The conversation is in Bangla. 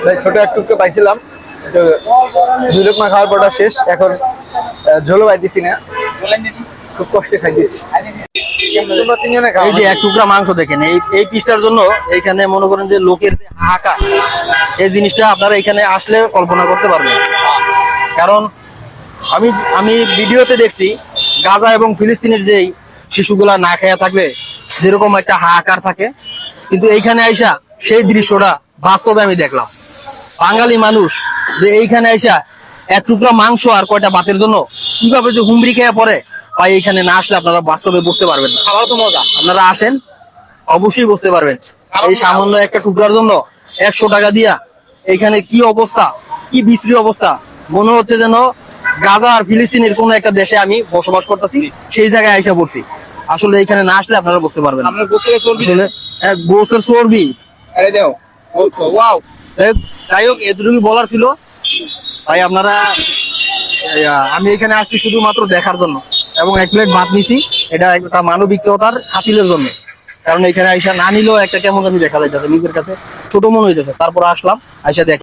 ভাই ছোট এক টুকরো পাইছিলাম, তো দুই লোকমা খাওয়ার পরটা শেষ। এখন ঝোলও পাইতেছি না, খুব কষ্টে খাইতেছি। তোমরা তিনজনে খাও। এই যে এক টুকরা মাংস দেখেন, এই পিসটার জন্য এইখানে মনে করেন যে লোকের যে হাহাকার, এই জিনিসটা আপনারা এখানে আসলে কল্পনা করতে পারবেন। কারণ আমি আমি ভিডিওতে দেখছি গাজা এবং ফিলিস্তিনের যেই শিশুগুলা না খেয়ে থাকলে যেরকম একটা হাহাকার থাকে, কিন্তু এইখানে আইসা সেই দৃশ্যটা বাস্তবে আমি দেখলাম। বাঙালি মানুষ যে এইখানে আইসা এক টুকরা মাংস আর কয়টা ভাতের জন্য কিভাবে যে হুমড়ি খেয়ে পড়ে, বা এইখানে না আসলে আপনারা বাস্তবে বুঝতে পারবেন না। খাবার তো মজা। আপনারা আসেন, অবশ্যই বুঝতে পারবেন। এই সামান্য একটা টুকরার জন্য 100 টাকা দিয়া এইখানে কি অবস্থা, কি বিশ্রী অবস্থা। মনে হচ্ছে যেন গাজা আর ফিলিস্তিনের কোন একটা দেশে আমি বসবাস করতেছি, সেই জায়গায় আইসা পড়ছি। আসলে এখানে না আসলে আপনারা বুঝতে পারবেন না। আমরা গোস্তের চর্বি আসলে গোস্তের চর্বি। আরে দাও। ওয়াও। যাই হোক, এতটুকু বলার ছিল। তাই আপনারা, আমি এখানে আসছি শুধুমাত্র দেখার জন্য, এবং 1 প্লেট ভাত নিছি, এটা একটা মানবিকতার খাতিরের জন্য। কারণ এখানে আইসা না নিলেও একটা কেমন জানি দেখা যাইতেছে, নিজের কাছে ছোট মনে হইতেছে। তারপর আসলাম, আইসা দেখ।